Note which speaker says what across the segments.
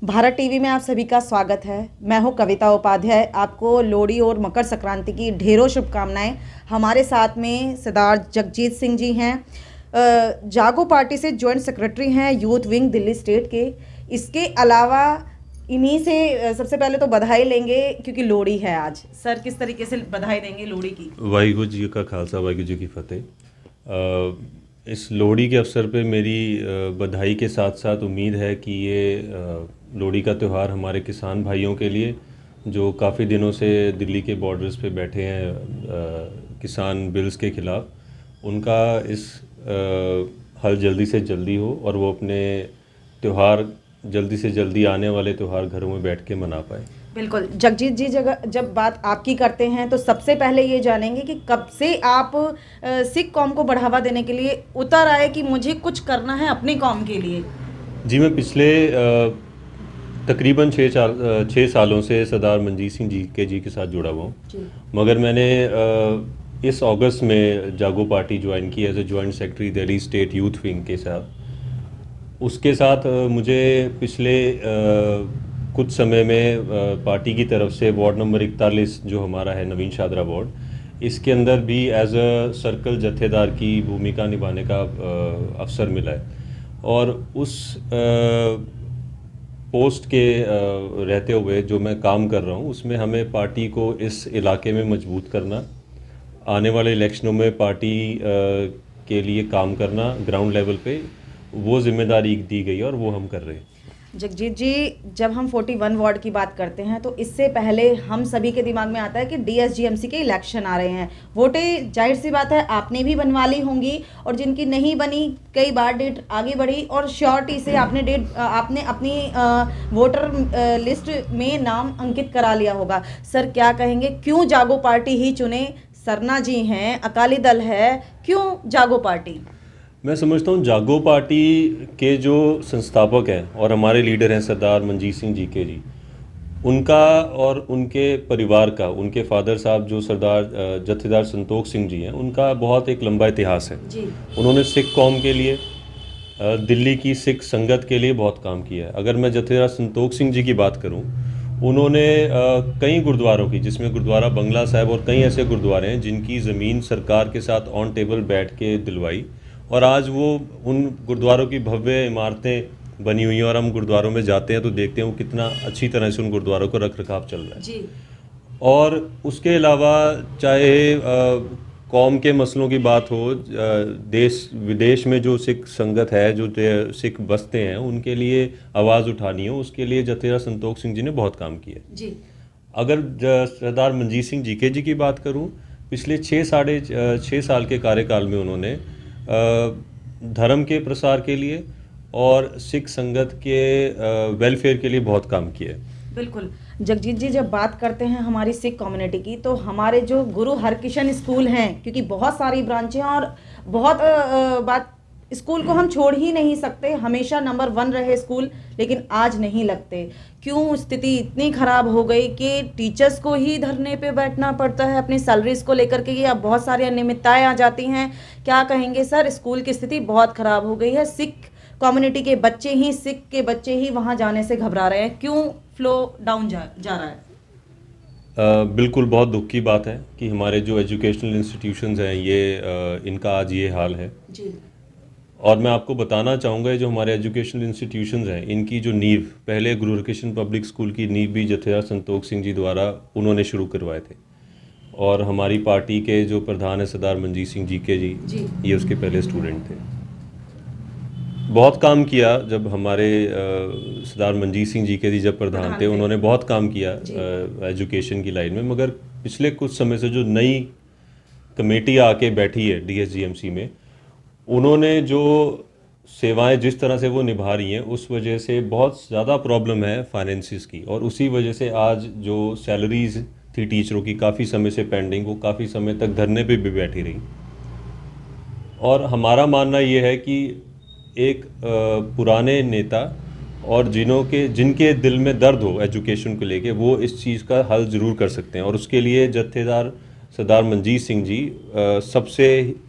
Speaker 1: Bharat TV में आप सभी का स्वागत है। मैं हूं कविता उपाध्याय। आपको लोहड़ी और मकर संक्रांति की ढेरों शुभकामनाएं। हमारे साथ में सरदार जगजीत सिंह जी हैं, जागो पार्टी से जॉइंट सेक्रेटरी हैं, यूथ विंग दिल्ली स्टेट के। इसके अलावा इन्हीं से सबसे पहले तो बधाई लेंगे क्योंकि लोहड़ी है आज। सर, किस तरीके से बधाई देंगे लोहड़ी की?
Speaker 2: वाहिगुरू जी का खालसा, वाहिगुरू जी की फतेह। इस लोहड़ी के अवसर पे मेरी बधाई के साथ साथ उम्मीद है कि ये लोहड़ी का त्यौहार हमारे किसान भाइयों के लिए, जो काफ़ी दिनों से दिल्ली के बॉर्डर्स पे बैठे हैं किसान बिल्स के ख़िलाफ़, उनका इस हल जल्दी से जल्दी हो और वो अपने त्यौहार जल्दी से जल्दी आने वाले त्यौहार घरों में बैठ के मना पाए।
Speaker 1: बिल्कुल। जगजीत जी, जब बात आपकी करते हैं तो सबसे पहले ये जानेंगे कि कब से आप सिख कौम को बढ़ावा देने के लिए उतर आए कि मुझे कुछ करना है अपनी कौम के लिए?
Speaker 2: जी, मैं पिछले तकरीबन 6 सालों से सरदार मंजीत सिंह जी के साथ जुड़ा हुआ हूँ। मगर मैंने इस अगस्त में जागो पार्टी ज्वाइन की as a joint secretary Delhi state youth wing के साथ। उसके साथ मुझे पिछले कुछ समय में पार्टी की तरफ से वार्ड नंबर 41 जो हमारा है, नवीन शादरा वार्ड, इसके अंदर भी एज अ सर्कल जत्थेदार की भूमिका निभाने का अवसर मिला है। और उस पोस्ट के रहते हुए जो मैं काम कर रहा हूँ, उसमें हमें पार्टी को इस इलाके में मजबूत करना, आने वाले इलेक्शनों में पार्टी के लिए काम करना ग्राउंड लेवल पे, वो जिम्मेदारी दी गई है और वो हम कर रहे हैं।
Speaker 1: जगजीत जी, जब हम 41 वार्ड की बात करते हैं तो इससे पहले हम सभी के दिमाग में आता है कि डीएसजीएमसी के इलेक्शन आ रहे हैं। वोटें जाहिर सी बात है आपने भी बनवा ली होंगी, और जिनकी नहीं बनी, कई बार डेट आगे बढ़ी और श्योरिटी से आपने अपनी वोटर लिस्ट में नाम अंकित करा लिया होगा। सर, क्या कहेंगे, क्यों जागो पार्टी ही चुने? सरना जी हैं, अकाली दल है, क्यों जागो पार्टी?
Speaker 2: मैं समझता हूँ जागो पार्टी के जो संस्थापक हैं और हमारे लीडर हैं सरदार मंजीत सिंह जी, उनका और उनके परिवार का, उनके फादर साहब जो सरदार जत्थेदार संतोख सिंह जी हैं, उनका बहुत एक लंबा इतिहास है
Speaker 1: जी।
Speaker 2: उन्होंने सिख कौम के लिए, दिल्ली की सिख संगत के लिए बहुत काम किया है। अगर मैं जत्थेदार संतोख सिंह जी की बात करूं, उन्होंने कई गुरुद्वारों की, जिसमें गुरुद्वारा बंगला साहिब और कई ऐसे गुरुद्वारे हैं जिनकी ज़मीन सरकार के साथ ऑन टेबल बैठ के दिलवाई, और आज वो उन गुरुद्वारों की भव्य इमारतें बनी हुई हैं और हम गुरुद्वारों में जाते हैं तो देखते हैं वो कितना अच्छी तरह से उन गुरुद्वारों को रख रखाव चल रहा है
Speaker 1: जी।
Speaker 2: और उसके अलावा चाहे कौम के मसलों की बात हो, देश विदेश में जो सिख संगत है, जो सिख बसते हैं, उनके लिए आवाज़ उठानी हो, उसके लिए जत्थेदार संतोख सिंह जी ने बहुत काम किया
Speaker 1: जी।
Speaker 2: अगर सरदार मंजीत सिंह जी की बात करूं, पिछले 6 साल के कार्यकाल में उन्होंने धर्म के प्रसार के लिए और सिख संगत के वेलफेयर के लिए बहुत काम किया है।
Speaker 1: बिल्कुल। जगजीत जी, जब बात करते हैं हमारी सिख कम्युनिटी की, तो हमारे जो गुरु हरकिशन स्कूल हैं, क्योंकि बहुत सारी ब्रांचें हैं और बहुत बात, स्कूल को हम छोड़ ही नहीं सकते। हमेशा नंबर 1 रहे स्कूल, लेकिन आज नहीं लगते। क्यों स्थिति इतनी ख़राब हो गई कि टीचर्स को ही धरने पे बैठना पड़ता है अपनी सैलरीज को लेकर के, या बहुत सारी अनियमितताएं आ जाती हैं? क्या कहेंगे सर, स्कूल की स्थिति बहुत ख़राब हो गई है, सिख कम्युनिटी के बच्चे ही, सिख के बच्चे ही वहाँ जाने से घबरा रहे हैं, क्यों फ्लो डाउन जा रहा है?
Speaker 2: बिल्कुल, बहुत दुख की बात है कि हमारे जो एजुकेशनल इंस्टीट्यूशंस हैं, ये इनका आज ये हाल है
Speaker 1: जी।
Speaker 2: और मैं आपको बताना चाहूँगा, जो हमारे एजुकेशनल इंस्टीट्यूशंस हैं, इनकी जो नींव, पहले गुरु हरकिशन पब्लिक स्कूल की नींव भी जत्थेदार संतोख सिंह जी द्वारा उन्होंने शुरू करवाए थे, और हमारी पार्टी के जो प्रधान है सरदार मंजीत सिंह जी, ये उसके पहले स्टूडेंट थे। बहुत काम किया जब हमारे सरदार मंजीत सिंह जी जब प्रधान थे, उन्होंने बहुत काम किया एजुकेशन की लाइन में। मगर पिछले कुछ समय से जो नई कमेटी आके बैठी है डीएसजीएमसी में, उन्होंने जो सेवाएं जिस तरह से वो निभा रही हैं, उस वजह से बहुत ज़्यादा प्रॉब्लम है फाइनेंसिस की, और उसी वजह से आज जो सैलरीज थी टीचरों की काफ़ी समय से पेंडिंग, वो काफ़ी समय तक धरने पे भी बैठी रही। और हमारा मानना ये है कि एक पुराने नेता और जिनके दिल में दर्द हो एजुकेशन को लेके, वो इस चीज़ का हल ज़रूर कर सकते हैं, और उसके लिए जत्थेदार सरदार मंजीत सिंह जी सबसे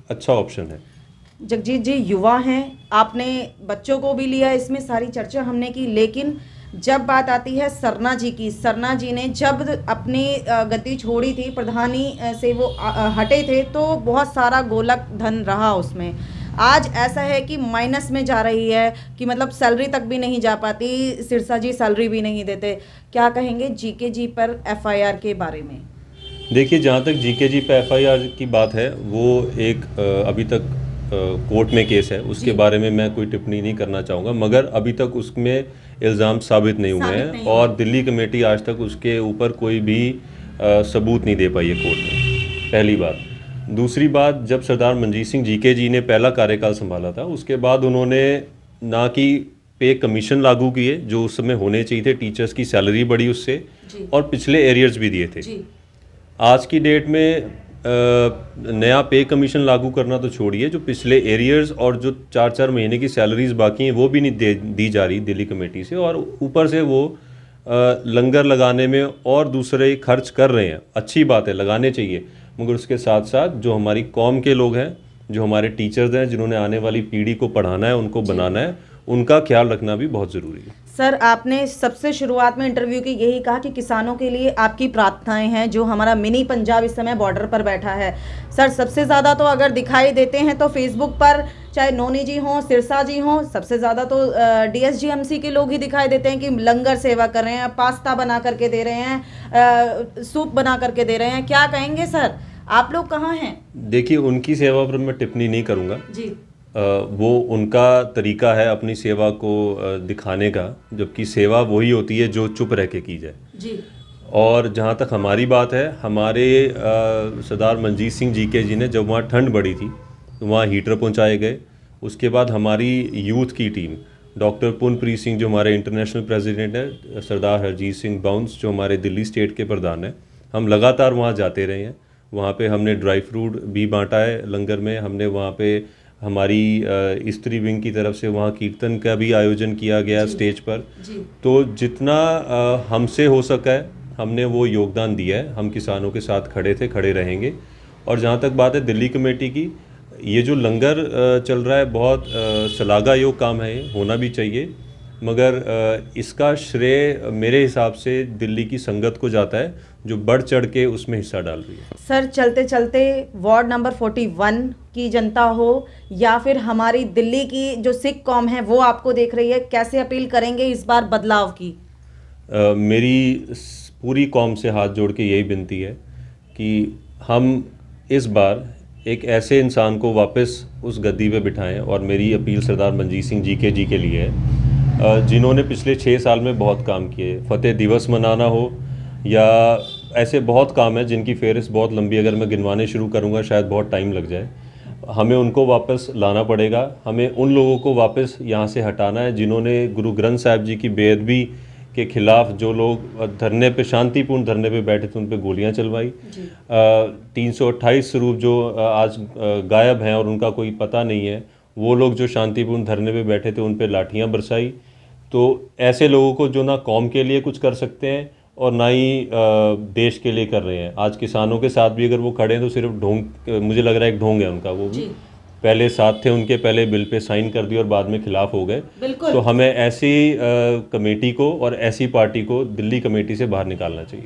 Speaker 2: अच्छा ऑप्शन है।
Speaker 1: जगजीत जी, युवा हैं, आपने बच्चों को भी लिया, इसमें सारी चर्चा हमने की, लेकिन जब बात आती है सरना जी की, सरना जी ने जब अपनी गद्दी छोड़ी थी, प्रधानी से वो हटे थे, तो बहुत सारा गोलक धन रहा उसमें। आज ऐसा है कि माइनस में जा रही है, कि मतलब सैलरी तक भी नहीं जा पाती, सिरसा जी सैलरी भी नहीं देते। क्या कहेंगे जीके जी पर एफआईआर के बारे में?
Speaker 2: देखिए, जहाँ तक जीके जी पे एफआईआर की बात है, वो एक अभी तक कोर्ट में केस है, उसके बारे में मैं कोई टिप्पणी नहीं करना चाहूँगा, मगर अभी तक उसमें इल्ज़ाम साबित नहीं हुए हैं और दिल्ली कमेटी आज तक उसके ऊपर कोई भी सबूत नहीं दे पाई है कोर्ट में, पहली बात। दूसरी बात, जब सरदार मंजीत सिंह जीके जी ने पहला कार्यकाल संभाला था, उसके बाद उन्होंने ना कि पे कमीशन लागू किए जो उस समय होने चाहिए थे, टीचर्स की सैलरी बढ़ी उससे, और पिछले एरियर्स भी दिए थे। आज की डेट में नया पे कमीशन लागू करना तो छोड़िए, जो पिछले एरियर्स और जो 4-4 महीने की सैलरीज बाकी हैं वो भी नहीं दी जा रही दिल्ली कमेटी से, और ऊपर से वो लंगर लगाने में और दूसरे खर्च कर रहे हैं। अच्छी बात है, लगाने चाहिए, मगर उसके साथ साथ जो हमारी कौम के लोग हैं, जो हमारे टीचर्स हैं, जिन्होंने आने वाली पीढ़ी को पढ़ाना है, उनको बनाना है, उनका ख्याल रखना भी बहुत ज़रूरी है।
Speaker 1: सर, आपने सबसे शुरुआत में इंटरव्यू की यही कहा कि किसानों के लिए आपकी प्रार्थनाएं हैं, जो हमारा मिनी पंजाब इस समय बॉर्डर पर बैठा है। सर, सबसे ज़्यादा तो अगर दिखाई देते हैं तो फेसबुक पर, चाहे नोनी जी हों, सिरसा जी हों, सबसे ज़्यादा तो डीएसजीएमसी के लोग ही दिखाई देते हैं कि लंगर सेवा कर रहे हैं, पास्ता बना करके दे रहे हैं, सूप बना करके दे रहे हैं। क्या कहेंगे सर, आप लोग कहाँ हैं?
Speaker 2: देखिए, उनकी सेवा पर मैं टिप्पणी नहीं करूँगा
Speaker 1: जी।
Speaker 2: वो उनका तरीका है अपनी सेवा को दिखाने का, जबकि सेवा वही होती है जो चुप रह के की जाए।
Speaker 1: जी।
Speaker 2: और जहाँ तक हमारी बात है, हमारे सरदार मंजीत सिंह जीके जी ने जब वहाँ ठंड बढ़ी थी तो वहाँ हीटर पहुँचाए गए। उसके बाद हमारी यूथ की टीम, डॉक्टर पुनप्रीत सिंह जो हमारे इंटरनेशनल प्रेसिडेंट है, सरदार हरजीत सिंह बाउंस जो हमारे दिल्ली स्टेट के प्रधान हैं, हम लगातार वहाँ जाते रहे हैं। वहाँ पे हमने ड्राई फ्रूट भी बांटा है लंगर में, हमने वहाँ पे हमारी स्त्री विंग की तरफ से वहाँ कीर्तन का भी आयोजन किया गया स्टेज पर। तो जितना हमसे हो सका है हमने वो योगदान दिया है। हम किसानों के साथ खड़े थे, खड़े रहेंगे। और जहाँ तक बात है दिल्ली कमेटी की, ये जो लंगर चल रहा है बहुत शलाघायोग काम है, ये होना भी चाहिए, मगर इसका श्रेय मेरे हिसाब से दिल्ली की संगत को जाता है जो बढ़ चढ़ के उसमें हिस्सा डाल रही है।
Speaker 1: सर, चलते चलते वार्ड नंबर 41 की जनता हो या फिर हमारी दिल्ली की जो सिख कौम है वो आपको देख रही है, कैसे अपील करेंगे इस बार बदलाव की?
Speaker 2: मेरी पूरी कौम से हाथ जोड़ के यही विनती है कि हम इस बार एक ऐसे इंसान को वापस उस गद्दी पे बिठाएं, और मेरी अपील सरदार मंजीत सिंह जीके जी के लिए है, जिन्होंने पिछले 6 साल में बहुत काम किए। फतेह दिवस मनाना हो या ऐसे बहुत काम है जिनकी फहरिस्त बहुत लंबी, अगर मैं गिनवाने शुरू करूंगा शायद बहुत टाइम लग जाए। हमें उनको वापस लाना पड़ेगा, हमें उन लोगों को वापस यहाँ से हटाना है जिन्होंने गुरु ग्रंथ साहिब जी की बेअदबी के खिलाफ, जो लोग धरने पे, शांतिपूर्ण धरने पे बैठे थे, उन पे गोलियां चलवाई। 328 स्वरूप जो आज गायब हैं और उनका कोई पता नहीं है, वो लोग जो शांतिपूर्ण धरने पे बैठे थे उन पे लाठियां बरसाई। तो ऐसे लोगों को जो ना कौम के लिए कुछ कर सकते हैं और ना ही देश के लिए कर रहे हैं, आज किसानों के साथ भी अगर वो खड़े हैं तो सिर्फ ढोंग, मुझे लग रहा है एक ढोंग है उनका। वो भी पहले साथ थे उनके, पहले बिल पे साइन कर दिए और बाद में खिलाफ हो गए। तो हमें ऐसी कमेटी को और ऐसी पार्टी को दिल्ली कमेटी से बाहर निकालना चाहिए।